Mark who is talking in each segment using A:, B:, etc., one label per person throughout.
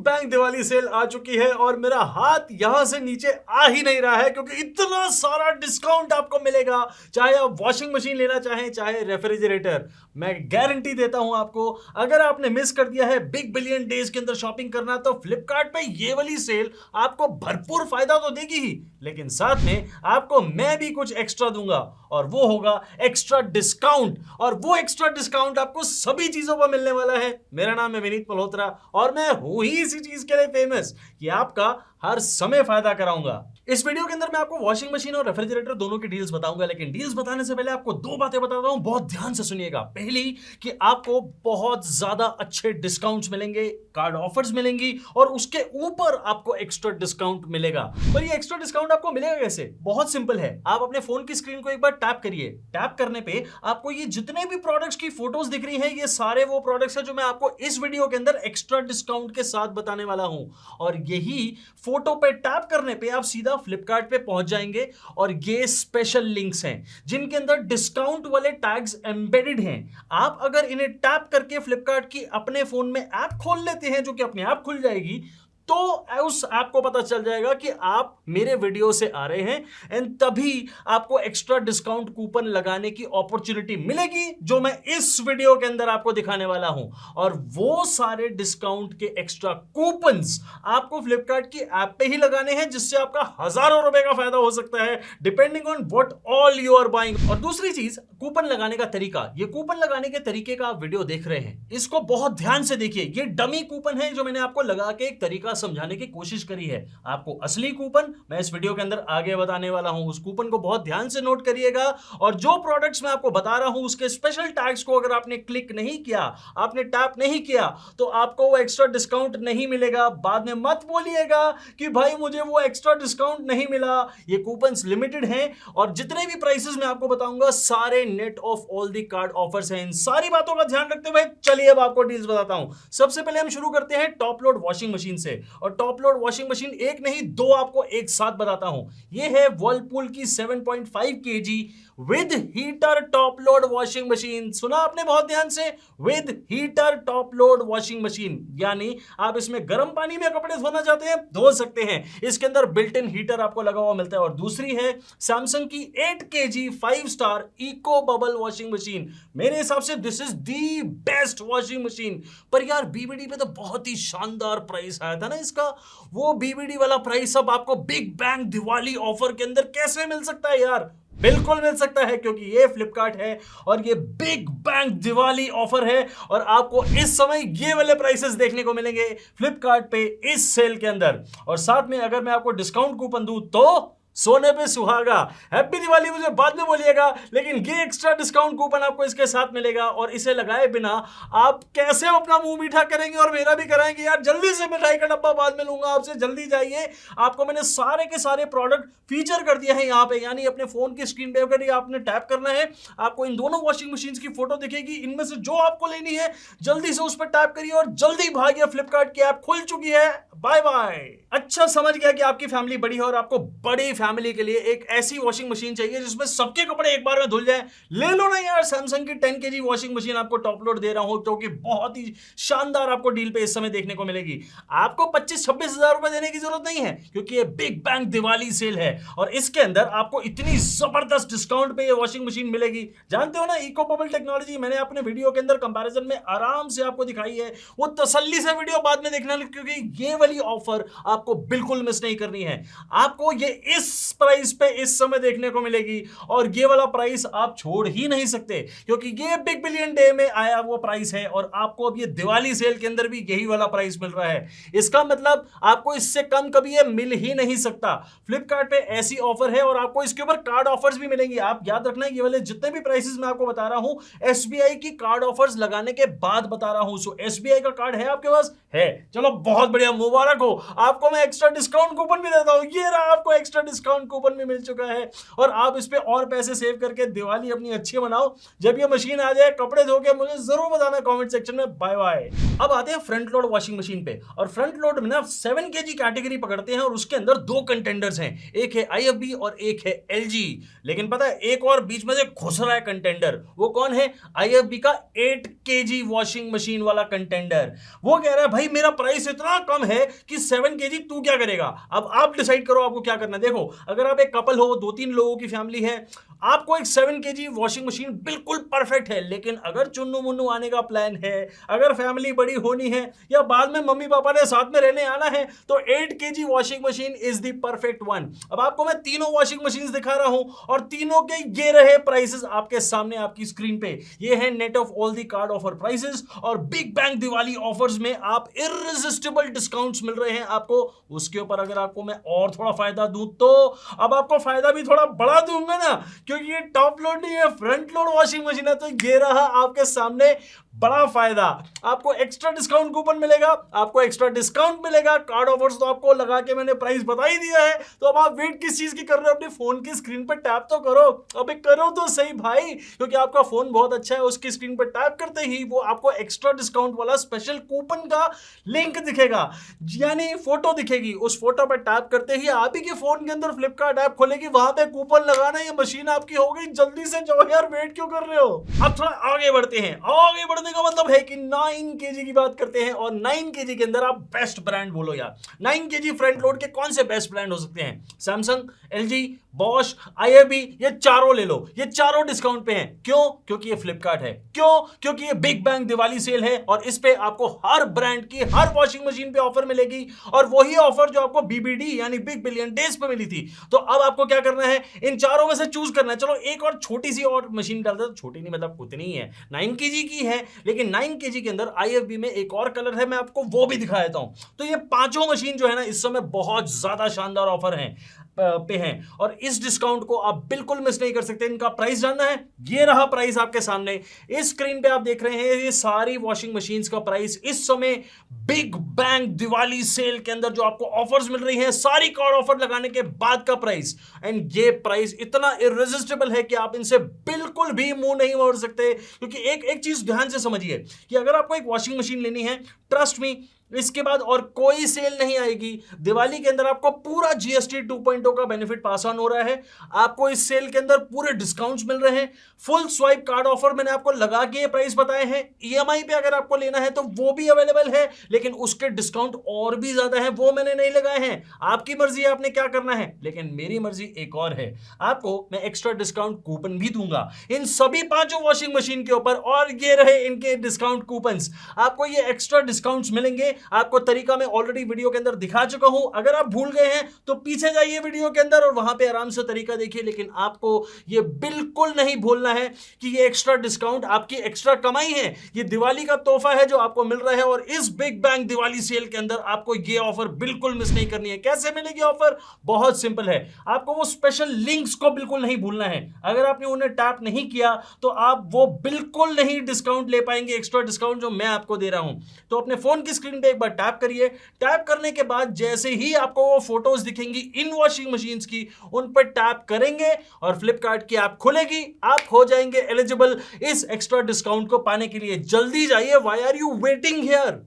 A: Bang Diwali cell आ चुकी है और मेरा हाथ यहां से नीचे आ ही नहीं रहा है क्योंकि इतना सारा डिस्काउंट आपको मिलेगा। चाहे आप वॉशिंग मशीन लेना चाहें चाहे रेफ्रिजरेटर, मैं गारंटी देता हूं आपको, अगर आपने मिस कर दिया है बिग बिलियन डेज के अंदर शॉपिंग करना तो फ्लिपकार्ट पे ये वाली सेल आपको भरपूर फायदा तो देगी ही, लेकिन साथ में आपको मैं भी कुछ एक्स्ट्रा दूंगा और वो होगा एक्स्ट्रा डिस्काउंट। और वो एक्स्ट्रा डिस्काउंट आपको सभी चीजों पर मिलने वाला है। मेरा नाम है विनीत मल्होत्रा और मैं हूं ही इसी चीज के लिए फेमस कि आपका हर समय फायदा कराऊंगा। इस वीडियो के अंदर मैं आपको वॉशिंग मशीन और रेफ्रिजरेटर दोनों की डील्स बताऊंगा, लेकिन डील्स बताने से पहले आपको दो बातें बताता हूं, बहुत ध्यान से सुनिएगा। पहली कि आपको बहुत ज्यादा अच्छे डिस्काउंट्स मिलेंगे, कार्ड ऑफर्स मिलेंगी और उसके ऊपर आपको एक्स्ट्रा डिस्काउंट मिलेगा। पर ये एक्स्ट्रा डिस्काउंट आपको मिलेगा कैसे? बहुत सिंपल है। आप अपने फोन की स्क्रीन को एक बार टैप करिए। टैप करने पे आपको ये जितने भी प्रोडक्ट्स की फोटोज दिख रही हैं, ये सारे वो प्रोडक्ट्स हैं जो मैं आपको इस वीडियो के अंदर एक्स्ट्रा डिस्काउंट के साथ बताने वाला हूं। और यही फोटो पे टैप करने पे आप सीधा फ्लिपकार्ट पे पहुंच जाएंगे और ये स्पेशल लिंक्स हैं जिनके अंदर डिस्काउंट वाले टैग्स एम्बेडेड हैं। आप अगर इन्हें टैप करके फ्लिपकार्ट की अपने फोन में ऐप खोल लेते हैं, जो कि अपने आप खुल जाएगी, तो उस ऐप को पता चल जाएगा कि आप मेरे वीडियो से आ रहे हैं एंड तभी आपको एक्स्ट्रा डिस्काउंट कूपन लगाने की अपॉर्चुनिटी मिलेगी जो मैं इस वीडियो के अंदर आपको दिखाने वाला हूं। और वो सारे डिस्काउंट के एक्स्ट्रा कूपन्स आपको फ्लिपकार्ट की ऐप पे ही लगाने हैं, जिससे आपका हजारों रुपए का फायदा हो सकता है depending on what all you are buying. और दूसरी चीज, कूपन लगाने का तरीका। ये कूपन लगाने के तरीके का आप वीडियो देख रहे हैं, इसको बहुत ध्यान से देखिए। ये डमी कूपन है जो मैंने आपको लगा के एक तरीका समझाने की कोशिश करी है। आपको असली कूपन मैं इस वीडियो के अंदर आगे बताने वाला हूं। उस कूपन को बहुत ध्यान से नोट करिएगा और जो प्रोडक्ट्स मैं आपको बता रहा हूं उसके स्पेशल टैग्स को अगर आपने क्लिक नहीं किया, आपने टैप नहीं किया, तो आपको वो एक्स्ट्रा डिस्काउंट नहीं मिलेगा। बाद में मत बोलिएगा कि भाई मुझे वो एक्स्ट्रा डिस्काउंट नहीं मिला। ये कूपन्स लिमिटेड हैं और जितने भी प्राइसेस मैं आपको बताऊंगा सारे net of all the card offers हैं। इन सारी बातों का ध्यान रखते हुए चलिए अब आपको डील्स बताता हूं। सबसे पहले हम शुरू करते हैं टॉप लोड वॉशिंग मशीन से। और टॉप लोड वॉशिंग मशीन एक नहीं दो आपको एक साथ बताता हूं। यह है वर्लपूल की 7.5 kg with heater top load washing machine. सुना आपने बहुत ध्यान से, with heater top load washing machine, यानी आप इसमें गर्म पानी में कपड़े धोना चाहते हैं, धो सकते हैं। इसके अंदर बिल्ट इन हीटर आपको लगा हुआ मिलता है। और दूसरी है सैमसंग की 8 kg 5 star eco bubble washing machine. मेरे हिसाब से this is the best washing machine. पर यार बीबीडी पे तो बहुत ही शानदार प्राइस आया था ना इसका। वो बीबीडी वाला प्राइस अब आपको बिग बैंग दिवाली ऑफर के अंदर कैसे मिल सकता है यार? बिल्कुल मिल सकता है, क्योंकि ये फ्लिपकार्ट है और ये बिग बैंग दिवाली ऑफर है और आपको इस समय ये वाले प्राइसेस देखने को मिलेंगे फ्लिपकार्ट पे इस सेल के अंदर। और साथ में अगर मैं आपको डिस्काउंट कूपन दूं तो सोने पे सुहागा। हैप्पी दिवाली मुझे बाद में बोलिएगा, लेकिन ये एक्स्ट्रा डिस्काउंट कूपन आपको इसके साथ मिलेगा और इसे लगाए बिना आप कैसे अपना मुंह मीठा करेंगे और मेरा भी कराएंगे यार। जल्दी से मिठाई का डब्बा बाद में लूंगा आपसे, जल्दी जाइए। आपको मैंने सारे के सारे प्रोडक्ट फीचर कर दिया है यहाँ पे, यानी अपने फोन की स्क्रीन पे अगर आपने टैप करना है आपको इन दोनों वॉशिंग मशीन की फोटो दिखेगी। इनमें से जो आपको लेनी है जल्दी से उस पर टैप करिए और जल्दी भागिए, फ्लिपकार्ट की ऐप खुल चुकी है। Bye bye. अच्छा, समझ गया कि आपकी फैमिली बड़ी है और आपको बड़ी फैमिली के लिए एक ऐसी वॉशिंग मशीन चाहिए जिसमें सबके कपड़े एक बार में धुल जाए। ले लो ना यार, सैमसंग की 10 kg वॉशिंग मशीन आपको टॉप लोड दे रहा हूं, क्योंकि बहुत ही शानदार आपको डील पे इस समय देखने को मिलेगी। आपको 25-26 हजार रुपए देने की जरूरत नहीं है, क्योंकि ये बिग बैंग दिवाली सेल है और इसके अंदर आपको इतनी जबरदस्त डिस्काउंट पे ये वॉशिंग मशीन मिलेगी। जानते हो ना, इको बबल टेक्नोलॉजी मैंने अपने वीडियो के अंदर कंपैरिजन में आराम से आपको दिखाई है। वो तसल्ली से वीडियो बाद में देखना, क्योंकि ये वाली ऑफर आपको बिल्कुल मिस नहीं करनी है। आपको ये इस प्राइस पे इस समय देखने को मिलेगी और ये वाला प्राइस आप छोड़ ही नहीं सकते, क्योंकि ये बिग बिलियन डे में आया वो प्राइस है और आपको अब ये दिवाली सेल के अंदर भी यही वाला प्राइस मिल रहा है। इसका मतलब आपको इससे कम कभी ये मिल ही नहीं सकता। फ्लिपकार्ट पे ऐसी ऑफर है और आपको इसके ऊपर कार्ड ऑफर्स भी मिलेंगी। आप याद रखना, ये वाले जितने भी प्राइसेस मैं आपको बता रहा हूं एसबीआई की कार्ड ऑफर्स लगाने के बाद बता रहा हूं। सो एसबीआई का कार्ड है आपके पास? है, चलो बहुत बढ़िया, मुबारक हो। आपको मैं एक्स्ट्रा डिस्काउंट कूपन भी देता हूं। ये रहा आपको एक्स्ट्रा डिस्काउंट डिस्काउंट कूपन भी मिल चुका है और आप इस पे और पैसे सेव करके दिवाली अपनी अच्छी मनाओ। जब ये मशीन आ जाए कपड़े धो के मुझे जरूर बताना कमेंट सेक्शन में। Bye bye. अब आते हैं फ्रंट लोड वॉशिंग मशीन पे, और फ्रंट लोड में ना 7 केजी कैटेगरी पकड़ते हैं और उसके अंदर 2 कंटेंडर्स हैं, एक है IFB और एक है LG। लेकिन पता है एक और बीच में से घुस रहा है कंटेंडर, वो कौन है? IFB का 8 केजी वॉशिंग मशीन वाला कंटेंडर। वो कह रहा है भाई मेरा प्राइस इतना कम है कि 7 केजी तू क्या करेगा? अब आप डिसाइड करो आपको क्या करना है। देखो अगर आप एक कपल हो, 2-3 लोगों की फैमिली है, आपको एक 7 केजी वॉशिंग मशीन बिल्कुल परफेक्ट है। लेकिन अगर चुन्नू मुन्नू आने का प्लान है, अगर फैमिली बड़ी होनी है या बाद में मम्मी पापा ने साथ में रहने आना है, तो 8 KG washing machine is the perfect one. अब आपको मैं तीनों वॉशिंग मशीन दिखा रहा हूं और तीनों के ये रहे प्राइसेस आपके सामने आपकी स्क्रीन पे। ये है net of all the card offer prices, और बिग बैंग दिवाली ऑफर्स में आप इररेसिस्टिबल डिस्काउंट्स मिल रहे हैं आपको। उसके ऊपर अगर आपको मैं और थोड़ा फायदा दूं तो अब आपको फायदा भी थोड़ा बड़ा दूंगा ना, क्योंकि ये टॉप लोड नहीं है, फ्रंट लोड वॉशिंग मशीन है। तो ये रहा आपके सामने बड़ा फायदा। आपको एक्स्ट्रा डिस्काउंट कूपन मिलेगा, आपको एक्स्ट्रा डिस्काउंट मिलेगा। कार्ड ऑफर्स तो आपको लगा के मैंने प्राइस बता ही दिया है, तो अब आप वेट किस चीज की कर रहे हो? अपने फोन की स्क्रीन पर टैप तो करो। अबे करो तो सही भाई, क्योंकि आपका फोन बहुत अच्छा है। उसकी स्क्रीन पर टैप करते ही वो आपको एक्स्ट्रा डिस्काउंट वाला स्पेशल कूपन का लिंक दिखेगा, यानी फोटो दिखेगी। उस फोटो पर टैप करते ही आप ही के फोन के अंदर फ्लिपकार्ट ऐप खोलेगी, वहां पे कूपन लगाना, ये मशीन आपकी हो गई। जल्दी से जाओ यार, वेट क्यों कर रहे हो? अब थोड़ा आगे बढ़ते हैं। आगे बढ़ने का मतलब है कि 9 केजी की बात करते हैं, और 9 केजी के अंदर आप बेस्ट ब्रांड बोलो यार। 9 केजी फ्रंट लोड के कौन से बेस्ट ब्रांड हो सकते हैं? सैमसंग, LG, बॉश, IFB, ये चारों ले लो। ये चारों डिस्काउंट पे हैं। क्यों? क्योंकि ये फ्लिपकार्ट है। क्यों? क्योंकि ये बिग बैंग दिवाली सेल है और इस पे आपको हर ब्रांड की हर वॉशिंग मशीन पे ऑफर मिलेगी, और वही ऑफर जो आपको BBD यानी बिग बिलियन डेज पे मिली थी। तो अब आपको क्या करना है? इन चारों में से चूज करना है। चलो एक और छोटी सी और मशीन डालते हैं, छोटी नहीं मतलब उतनी ही है, 9 केजी की है, लेकिन 9 केजी के अंदर IFB में एक और कलर है, मैं आपको वो भी दिखा देता हूं। तो ये पांचों मशीन जो है ना इस समय बहुत ज्यादा शानदार ऑफर है पे हैं, और इस डिस्काउंट को आप बिल्कुल मिस नहीं कर सकते। इनका प्राइस जानना है? ये रहा प्राइस आपके सामने इस स्क्रीन पे आप देख रहे हैं। ये सारी वॉशिंग मशीन्स का प्राइस इस समय बिग बैंग दिवाली सेल के अंदर जो आपको ऑफर्स मिल रही हैं, सारी कार्ड ऑफर लगाने के बाद का प्राइस। एंड ये प्राइस इतना इररेसिस्टिबल है कि आप इनसे बिल्कुल भी मुंह नहीं मोड़ सकते। क्योंकि एक चीज ध्यान से समझिए कि अगर आपको एक वॉशिंग मशीन लेनी है, ट्रस्ट मी, इसके बाद और कोई सेल नहीं आएगी। दिवाली के अंदर आपको पूरा GST 2.0 का बेनिफिट पास ऑन हो रहा है। आपको इस सेल के अंदर पूरे डिस्काउंट्स मिल रहे हैं। फुल स्वाइप कार्ड ऑफर मैंने आपको लगा के ये प्राइस बताए हैं। EMI पे अगर आपको लेना है तो वो भी अवेलेबल है, लेकिन उसके डिस्काउंट और भी ज्यादा है, वो मैंने नहीं लगाए हैं। आपकी मर्जी है आपने क्या करना है, लेकिन मेरी मर्जी एक और है। आपको मैं एक्स्ट्रा डिस्काउंट कूपन भी दूंगा इन सभी पांचों वॉशिंग मशीन के ऊपर, और ये रहे इनके डिस्काउंट कूपन्स। आपको ये एक्स्ट्रा डिस्काउंट्स मिलेंगे। आपको तरीका मैं ऑलरेडी वीडियो के अंदर दिखा चुका हूं। अगर आप भूल गए हैं तो पीछे जाइए वीडियो के अंदर और वहां पे आराम से तरीका देखिए। लेकिन आपको ये बिल्कुल नहीं भूलना है कि ये एक्स्ट्रा डिस्काउंट आपकी एक्स्ट्रा कमाई है। ये दिवाली का तोहफा है जो आपको मिल रहा है, और इस बिग बैंग दिवाली सेल के अंदर आपको ये ऑफर बिल्कुल मिस नहीं करनी है। कैसे मिलेगी ऑफर? बहुत सिंपल है। आपको वो स्पेशल लिंक्स को बिल्कुल नहीं भूलना है। अगर आपने उन्हें टैप नहीं किया तो आप वो बिल्कुल नहीं डिस्काउंट ले पाएंगे, एक्स्ट्रा डिस्काउंट जो मैं आपको दे रहा हूं। तो अपने फोन की स्क्रीन पे एक बार टैप करिए। टैप करने के बाद जैसे ही आपको वो फोटोज दिखेंगी इन वॉशिंग मशीन्स की, उन पर टैप करेंगे और फ्लिपकार्ट की ऐप खुलेगी। आप हो जाएंगे एलिजिबल इस एक्स्ट्रा डिस्काउंट को पाने के लिए। जल्दी जाइए, why are you waiting here?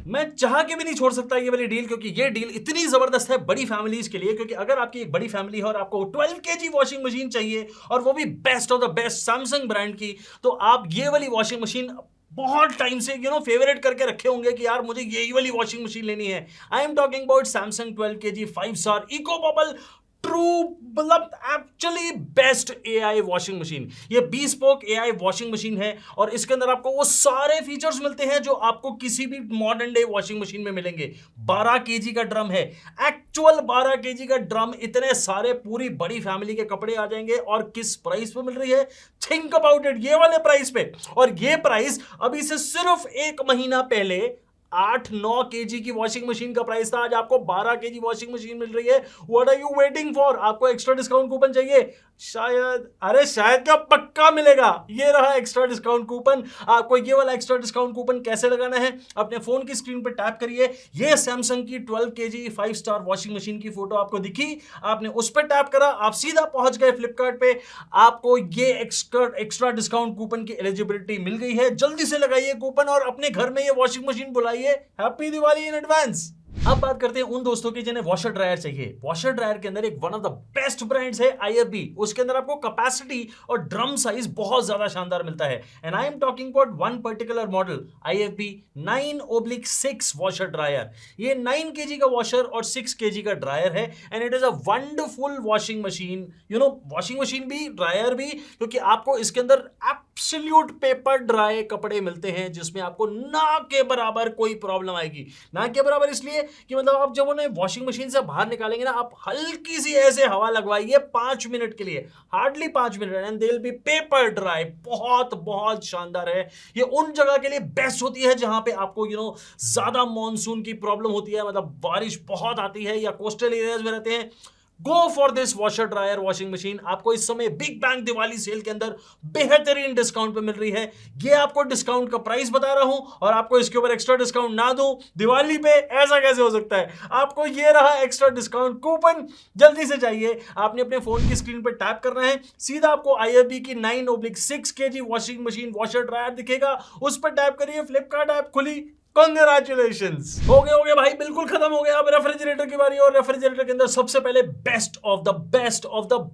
A: मैं चाह के भी नहीं छोड़ सकता ये वाली डील, क्योंकि ये डील इतनी जबरदस्त है बड़ी फैमिलीज के लिए। क्योंकि अगर आपकी एक बड़ी फैमिली है और आपको 12 केजी वॉशिंग मशीन चाहिए, और वो भी best of the best Samsung brand की, तो आप ये वाली वॉशिंग मशीन बहुत टाइम से फेवरेट करके रखे होंगे कि यार मुझे यही वाली वॉशिंग मशीन लेनी है। I am talking about Samsung 12 kg 5 star eco bubble true, मतलब actually best AI washing machine. ये bespoke AI वॉशिंग मशीन है, और इसके अंदर आपको वो सारे फीचर्स मिलते हैं जो आपको किसी भी मॉडर्न डे वॉशिंग मशीन में मिलेंगे। 12 केजी का ड्रम है, एक्चुअल 12 केजी का ड्रम। इतने सारे पूरी बड़ी फैमिली के कपड़े आ जाएंगे, और किस प्राइस पे मिल रही है? थिंक अबाउट इट, ये वाले प्राइस पे। और ये प्राइस अभी से सिर्फ 1 महीना पहले 8-9 केजी की वॉशिंग मशीन का प्राइस था, आज आपको 12 केजी वॉशिंग मशीन मिल रही है। What are you waiting for? आपको एक्स्ट्रा डिस्काउंट कूपन चाहिए? शायद, अरे शायद क्या, पक्का मिलेगा। ये रहा एक्स्ट्रा डिस्काउंट कूपन। आपको ये वाला एक्स्ट्रा डिस्काउंट कूपन कैसे लगाना है? अपने फोन की स्क्रीन पे टैप करिए। ये सैमसंग की 12 केजी 5 स्टार वॉशिंग मशीन की फोटो आपको दिखी, आपने उस पर टैप करा, आप सीधा पहुंच गए फ्लिपकार्ट पे, आपको ये एक्स्ट्रा डिस्काउंट कूपन की एलिजिबिलिटी मिल गई है। जल्दी से लगाइए कूपन और अपने घर में ये वॉशिंग मशीन बुलाइए। Happy Diwali in advance. अब बात करते हैं उन दोस्तों की जिन्हें वॉशर ड्रायर चाहिए। वॉशर ड्रायर के अंदर एक one of the best brands है IFB। उसके अंदर आपको कैपेसिटी और ड्रम साइज बहुत ज्यादा शानदार मिलता है। And I am talking about one particular model, IFB 9/6 washer dryer. ये 9 केजी का वॉशर और 6 केजी का ड्रायर है and it is a wonderful washing machine. Washing machine भी, ड्रायर भी, क्योंकि आपको इसके अंदर एब्सोल्यूट पेपर ड्राई कपड़े मिलते हैं जिसमें आपको ना के बराबर कोई प्रॉब्लम आएगी। ना के बराबर इसलिए कि मतलब आप जब उन्हें वॉशिंग मशीन से बाहर निकालेंगे ना, आप हल्की सी ऐसे हवा लगवाइए 5 मिनट के लिए, hardly 5 minute, and they will be paper dry. बहुत बहुत शानदार है। ये उन जगह के लिए बेस्ट होती है जहां पे आपको ज्यादा मॉनसून की प्रॉब्लम होती है, मतलब बारिश बहुत आती है या कोस्टल एरियाज में रहते हैं। Go for this washer dryer washing machine. आपको इस समय बिग बैंग दिवाली सेल के अंदर बेहतरीन डिस्काउंट पे मिल रही है। ये आपको डिस्काउंट का प्राइस बता रहा हूं और आपको इसके ऊपर एक्स्ट्रा डिस्काउंट ना दूं दिवाली पे, ऐसा कैसे हो सकता है? आपको ये रहा एक्स्ट्रा डिस्काउंट कूपन। जल्दी से जाइए, आपने अपने फोन की स्क्रीन पर टैप करना है, सीधा आपको IFB की 9/6 KG washing machine washer dryer दिखेगा, उस पर टैप करिए, फ्लिपकार्ट ऐप खुली, कांग्रेचुलेशंस। हो गया भाई, बिल्कुल खत्म हो गया। अब रेफ्रिजरेटर की बारी, और रेफ्रिजरेटर के अंदर सबसे पहले best of the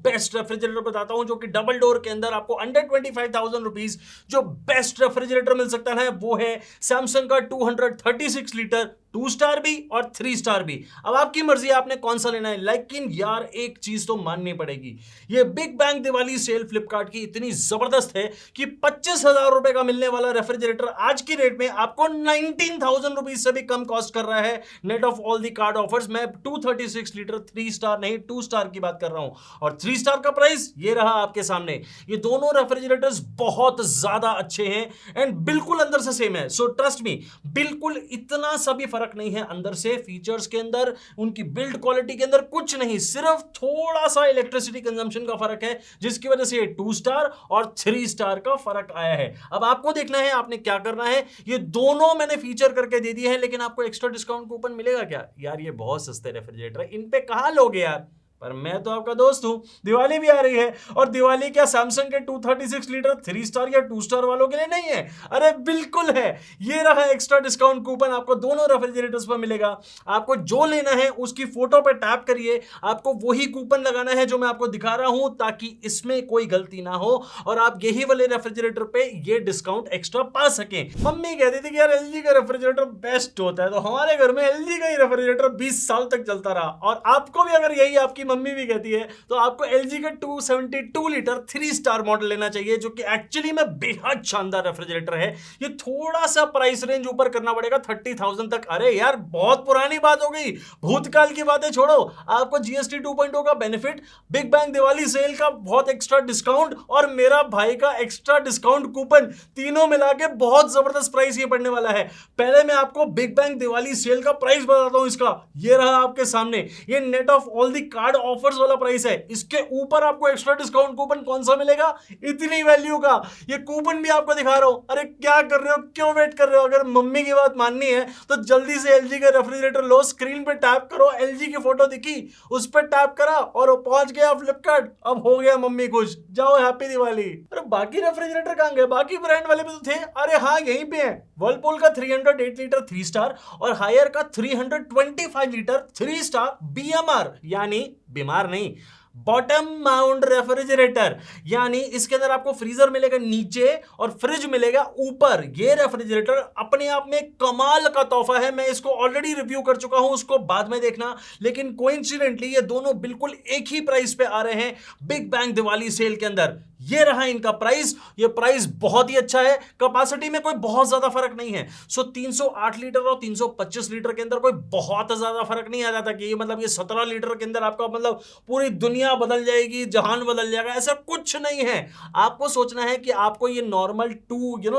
A: best refrigerator बताता हूं, जो कि डबल डोर के अंदर आपको अंडर 25,000 रुपीज जो बेस्ट रेफ्रिजरेटर मिल सकता है वो है सैमसंग का 236 लीटर 2 स्टार भी और 3 स्टार भी। अब आपकी मर्जी है आपने कौन सा लेना है, लेकिन यार एक चीज तो माननी पड़ेगी, ये big bang Diwali sale Flipkart की इतनी जबरदस्त है कि 25,000 रुपए का मिलने वाला रेफ्रिजरेटर आज की रेट में आपको 19,000 रुपीज से भी कम कॉस्ट कर रहा है, net of all the card offers. मैं 236 लीटर 3 स्टार नहीं 2 स्टार की बात कर रहा हूं, और 3 स्टार का प्राइस ये रहा आपके सामने। ये दोनों रेफ्रिजरेटर्स बहुत ज्यादा अच्छे हैं एंड बिल्कुल अंदर से सेम है। सो ट्रस्ट मी, बिल्कुल इतना सा भी फर्क नहीं है अंदर से, फीचर्स के अंदर, उनकी बिल्ड क्वालिटी के अंदर कुछ नहीं, सिर्फ थोड़ा सा इलेक्ट्रिसिटी कंजम्पशन का फर्क है, जिसकी वजह से 2 स्टार और 3 स्टार का फर्क आया है। अब आपको देखना है आपने क्या करना है। ये दोनों मैंने फीचर करके दे दिए हैं, लेकिन आपको एक्स्ट्रा डिस्काउंट कूपन मिलेगा क्या? यार ये बहुत सस्ते रेफ्रिजरेटर, इन पे कहां लोगे यार? पर मैं तो आपका दोस्त हूं, दिवाली भी आ रही है, और दिवाली क्या सैमसंग के 236 लीटर 3 स्टार या 2 स्टार वालों के लिए नहीं है? अरे बिल्कुल है। ये रहा एक्स्ट्रा डिस्काउंट कूपन, आपको दोनों रेफ्रिजरेटर्स पर मिलेगा। आपको जो लेना है उसकी फोटो पे टैप करिए, आपको वही कूपन लगाना है जो मैं आपको दिखा रहा हूं, ताकि इसमें कोई गलती ना हो और आप यही वाले रेफ्रिजरेटर पे ये डिस्काउंट एक्स्ट्रा पा सकें। मम्मी कहती थी कि यार LG का रेफ्रिजरेटर बेस्ट होता है, तो हमारे घर में LG का ही रेफ्रिजरेटर 20 साल तक चलता रहा, और आपको भी अगर यही आपकी मम्मी भी कहती है तो आपको LG का 272 लीटर 3 स्टार मॉडल लेना चाहिए, जो कि एक्चुअली में बेहद शानदार रेफ्रिजरेटर है। ये थोड़ा सा प्राइस रेंज ऊपर करना पड़ेगा 30,000 तक। अरे यार बहुत पुरानी बात हो गई, भूतकाल की बातें छोड़ो। आपको GST 2.0 का benefit, big bang Diwali sale का बहुत एक्स्ट्रा डिस्काउंट और मेरा भाई का एक्स्ट्रा डिस्काउंट कूपन, तीनों मिला के बहुत जबरदस्त प्राइस ये पड़ने वाला है। पहले मैं आपको बिग बैंग दिवाली सेल का प्राइस बताता हूं इसका, ये रहा आपके सामने। ये net of all the card offers वाला प्राइस है। इसके ऊपर आपको एक्स्ट्रा डिस्काउंट कूपन कौन सा मिलेगा? इतनी वैल्यू का ये कूपन भी आपको दिखा रहा हूं। अरे क्या कर रहे हो, क्यों वेट कर रहे हो? अगर मम्मी की बात माननी है तो जल्दी से LG का रेफ्रिजरेटर लो, स्क्रीन पे टैप करो, LG की फोटो दिखी, उस पर टैप करा और पहुंच गया फ्लिपकार्ट। अब हो गया मम्मी खुश, जाओ हैप्पी दिवाली। अरे बाकी रेफ्रिजरेटर कहां गए? बाकी ब्रांड वाले भी तो थे। अरे हाँ यहीं पे है, वर्लपूल का 308 लीटर 3 स्टार और हायर का 325 लीटर 3 स्टार BMR, यानी बीमार नहीं, बॉटम माउंट रेफ्रिजरेटर। यानी इसके अंदर आपको फ्रीजर मिलेगा नीचे और फ्रिज मिलेगा ऊपर। ये रेफ्रिजरेटर अपने आप में कमाल का तोहफा है। मैं इसको ऑलरेडी रिव्यू कर चुका हूं, उसको बाद में देखना, लेकिन कोइंसिडेंटली ये दोनों बिल्कुल एक ही प्राइस पे आ रहे हैं बिग बैंग दिवाली सेल के अंदर। ये रहा इनका प्राइस। ये प्राइस बहुत ही अच्छा है, कैपेसिटी में कोई बहुत ज्यादा फर्क नहीं है। सो 308 लीटर और 325 लीटर के अंदर कोई बहुत ज्यादा फर्क नहीं आ जाता कि ये मतलब ये 17 लीटर के अंदर आपका मतलब पूरी दुनिया दुनिया बदल जाएगी, जहान बदल जाएगा, ऐसा कुछ नहीं है। आपको सोचना है कि आपको ये नॉर्मल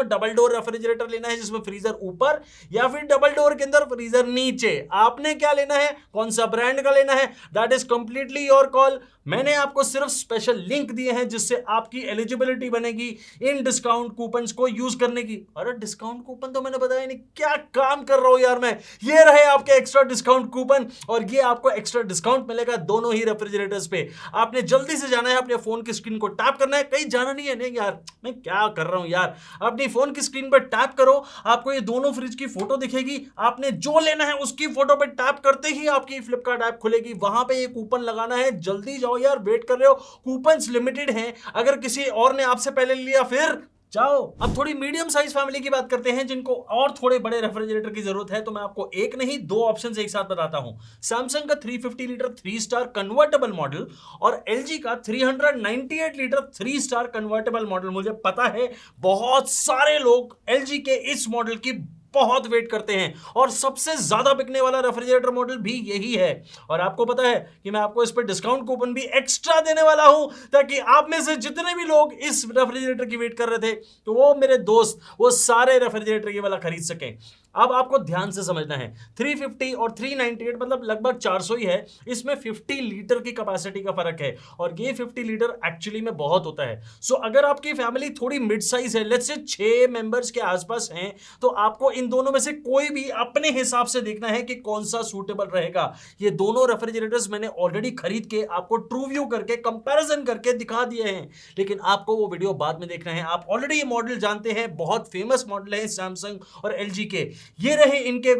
A: डबल डोर रेफ्रिजरेटर लेना है जिसमें फ्रीजर ऊपर, या फिर डबल डोर के अंदर फ्रीजर नीचे। आपने क्या लेना है, कौन सा ब्रांड का लेना है, that is completely your call. मैंने आपको सिर्फ स्पेशल लिंक दिए हैं जिससे आपकी एलिजिबिलिटी बनेगी इन डिस्काउंट कूपन्स को यूज करने की। अरे डिस्काउंट कूपन तो मैंने बताया नहीं, क्या काम कर रहा हूं यार मैं। ये रहे आपके एक्स्ट्रा डिस्काउंट कूपन, और ये आपको एक्स्ट्रा डिस्काउंट मिलेगा दोनों ही रेफ्रिजरेटर्स पे। आपने जल्दी से जाना है, अपने फोन की स्क्रीन को टैप करना है, कहीं जाना नहीं है। नहीं यार मैं क्या कर रहा हूं यार, अपनी फोन की स्क्रीन पर टैप करो, आपको ये दोनों फ्रिज की फोटो दिखेगी। आपने जो लेना है उसकी फोटो पे टैप करते ही आपकी फ्लिपकार्ट ऐप खुलेगी, वहां पे ये कूपन लगाना है। जल्दी जाओ यार, वेट कर रहे हो, कूपन्स लिमिटेड हैं, अगर किसी और ने आपसे पहले लिया फिर जाओ। अब थोड़ी मीडियम साइज फैमिली की बात करते हैं जिनको और थोड़े बड़े रेफ्रिजरेटर की जरूरत है, तो मैं आपको एक नहीं दो ऑप्शंस एक साथ बताता हूं। सैमसंग का 350 लीटर 3 स्टार कन्वर्टेबल मॉडल और एलजी का 398 लीटर 3 स्टार कन्वर्टेबल मॉडल। मुझे पता है बहुत सारे लोग एलजी के इस मॉडल की बहुत वेट करते हैं, और सबसे ज्यादा बिकने वाला रेफ्रिजरेटर मॉडल भी यही है। और आपको पता है कि मैं आपको इस पर डिस्काउंट कूपन भी एक्स्ट्रा देने वाला हूं, ताकि आप में से जितने भी लोग इस रेफ्रिजरेटर की वेट कर रहे थे, तो वो मेरे दोस्त वो सारे रेफ्रिजरेटर ये वाला खरीद सकें। अब आपको ध्यान से समझना है, 350 और 398 मतलब लगभग 400 ही है, इसमें 50 लीटर की कैपेसिटी का फर्क है, और ये 50 लीटर एक्चुअली में बहुत होता है। सो अगर आपकी फैमिली थोड़ी मिड साइज है, लेट्स से 6 मेंबर्स के आसपास हैं, तो आपको इन दोनों में से कोई भी अपने हिसाब से देखना है कि कौन सा सूटेबल रहेगा। ये दोनों रेफ्रिजरेटर्स मैंने ऑलरेडी खरीद के आपको ट्रू व्यू करके कंपैरिजन करके दिखा दिए हैं, लेकिन आपको वो वीडियो बाद में देखना है। आप ऑलरेडी ये मॉडल जानते हैं, बहुत फेमस मॉडल है सैमसंग और एलजी के। ये रहे इनके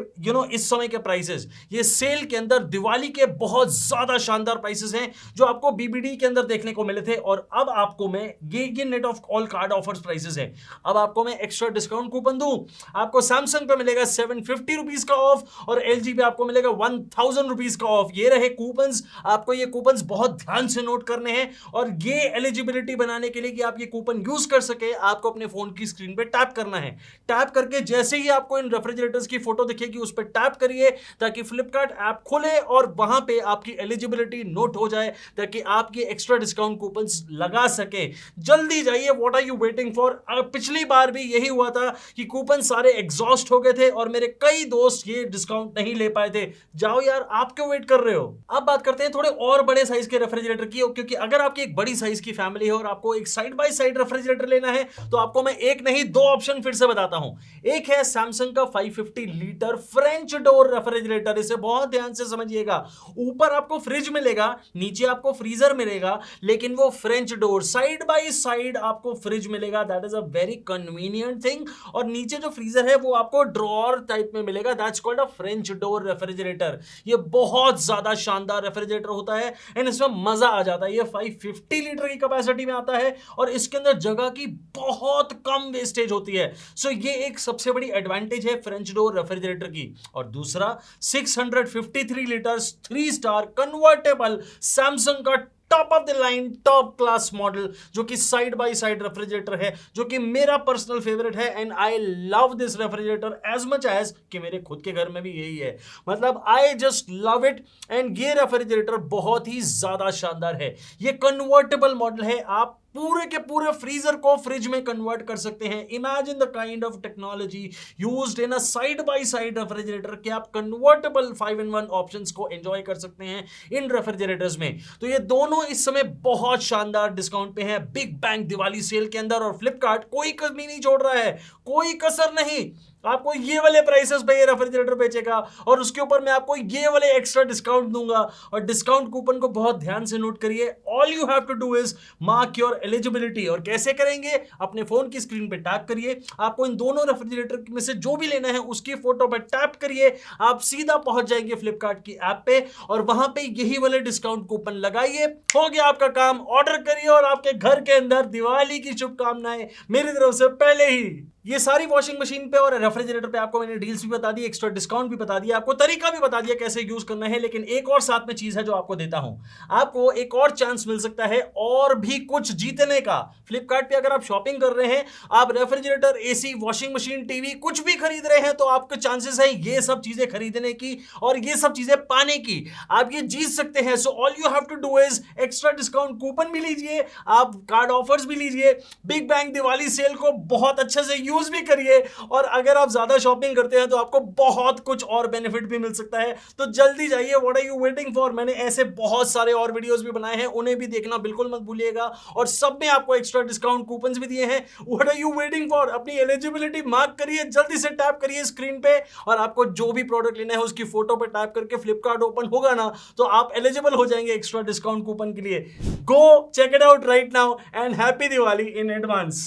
A: इस समय के प्राइसेस। ये सेल के अंदर दिवाली के बहुत ज्यादा शानदार प्राइसेस हैं जो आपको बीबीडी के अंदर देखने को मिले थे, और अब आपको मैं ये net of all card offers prices हैं। अब आपको मैं एक्स्ट्रा डिस्काउंट कूपन दूं, आपको सैमसंग पे मिलेगा 750 रुपीज का ऑफ, और एलजी पे आपको मिलेगा 1000 रुपीज का ऑफ। ये रहे कूपन्स, आपको ये कूपन्स बहुत ध्यान से नोट करने हैं, और ये एलिजिबिलिटी बनाने के लिए कि आप ये कूपन यूज कर सके, आपको अपने फोन की स्क्रीन पे टैप करना है। टैप करके जैसे ही आपको इन रेफ्रिजरेटर्स की फोटो दिखेगी उस पर टैप करिए, ताकि फ्लिपकार्ट ऐप खुले और वहां पे आपकी एलिजिबिलिटी नोट हो जाए, ताकि आप ये एक्स्ट्रा डिस्काउंट कूपन्स लगा सके। जल्दी जाइए, what are you waiting for. पिछली बार भी यही हुआ था कि कूपन सारे एग्जॉस्ट हो गए थे और मेरे कई दोस्त ये डिस्काउंट नहीं ले पाए थे। जाओ यार, आप क्यों वेट कर रहे हो। अब बात करते हैं थोड़े और बड़े साइज के रेफ्रिजरेटर की, क्योंकि अगर आपकी एक बड़ी साइज की फैमिली है और आपको एक साइड बाय साइड रेफ्रिजरेटर लेना है, तो आपको मैं एक नहीं दो ऑप्शन फिर से बताता हूं। एक है सैमसंग का 550 लीटर फ्रेंच डोर रेफ्रिजरेटर, इसे बहुत ध्यान से समझिएगा। ऊपर आपको फ्रिज मिलेगा, नीचे आपको फ्रीजर मिलेगा, लेकिन वो French door, side by side आपको फ्रिज मिलेगा। That is a very convenient thing. और नीचे जो फ्रीजर है वो आपको ड्रॉअर टाइप में मिलेगा, that's called a French door refrigerator. ये बहुत ज्यादा शानदार रेफ्रिजरेटर होता है, एंड इसमें मजा आ जाता है। ये 550 लीटर की कैपेसिटी में आता है, और इसके अंदर जगह की बहुत कम वेस्टेज होती है। सो ये एक सबसे बड़ी एडवांटेज है फ्रेंच डोर रेफ्रिजरेटर की। और दूसरा 653 लीटर 3 स्टार कन्वर्टेबल सैमसंग का top of the line top class model, जो कि साइड बाय साइड रेफ्रिजरेटर है, जो कि मेरा पर्सनल फेवरेट है, and I love this refrigerator as much as कि मेरे खुद के घर में भी यही है। मतलब I just love it. And ये रेफ्रिजरेटर बहुत ही ज्यादा शानदार है। ये कन्वर्टेबल मॉडल है, आप पूरे के पूरे फ्रीजर को फ्रिज में कन्वर्ट कर सकते हैं। Imagine the kind of technology used in a side by side refrigerator कि आप कन्वर्टेबल 5-in-1 ऑप्शंस को एंजॉय कर सकते हैं इन रेफ्रिजरेटर्स में। तो ये दोनों इस समय बहुत शानदार डिस्काउंट पे हैं बिग बैंग दिवाली सेल के अंदर, और फ्लिपकार्ट कोई कमी नहीं छोड़ रहा है, कोई कसर नहीं। आपको ये वाले प्राइसेस पे ये रेफ्रिजरेटर बेचेगा, और उसके ऊपर मैं आपको ये वाले एक्स्ट्रा डिस्काउंट दूंगा। और डिस्काउंट कूपन को बहुत ध्यान से नोट करिए। All you have to do is mark your eligibility. और कैसे करेंगे, अपने फोन की स्क्रीन पे टैप करिए, आपको इन दोनों रेफ्रिजरेटर में से जो भी लेना है उसकी फोटो पे टैप करिए, आप सीधा पहुंच जाएंगे फ्लिपकार्ट की ऐप पे, और वहां पे यही वाले डिस्काउंट कूपन लगाइए। हो गया आपका काम, ऑर्डर करिए, और आपके घर के अंदर दिवाली की शुभकामनाएं मेरी तरफ से पहले ही। ये सारी वॉशिंग मशीन पे और रेफ्रिजरेटर पे आपको मैंने डील्स भी बता दी, एक्स्ट्रा डिस्काउंट भी बता दिया, आपको तरीका भी बता दिया कैसे यूज करना है। लेकिन एक और साथ में चीज है जो आपको देता हूं, आपको एक और चांस मिल सकता है और भी कुछ जीतने का। फ्लिपकार्ट पे अगर आप शॉपिंग कर रहे हैं, आप refrigerator, AC, washing machine, TV कुछ भी खरीद रहे हैं, तो आपके चांसेस है ये सब चीजें खरीदने की और ये सब चीजें पाने की। आप ये जीत सकते हैं। So all you have to do is extra discount coupon भी लीजिए, आप कार्ड ऑफर्स भी लीजिए, बिग बैंग दिवाली सेल को बहुत अच्छे से यूज भी करिए, और अगर आप ज्यादा शॉपिंग करते हैं तो आपको बहुत कुछ और बेनिफिट भी मिल सकता है। तो जल्दी जाइए, what are you waiting for. मैंने ऐसे बहुत सारे और वीडियोस भी बनाए हैं, उन्हें भी देखना बिल्कुल मत भूलिएगा, और सब में आपको एक्स्ट्रा डिस्काउंट कूपन्स भी दिए हैं। What are you waiting for. अपनी एलिजिबिलिटी मार्क करिए, जल्दी से टैप करिए स्क्रीन पे, और आपको जो भी प्रोडक्ट लेना है उसकी फोटो पे टैप करके फ्लिपकार्ट ओपन होगा ना, तो आप एलिजिबल हो जाएंगे एक्स्ट्रा डिस्काउंट कूपन के लिए। Go check it out right now and happy Diwali in advance.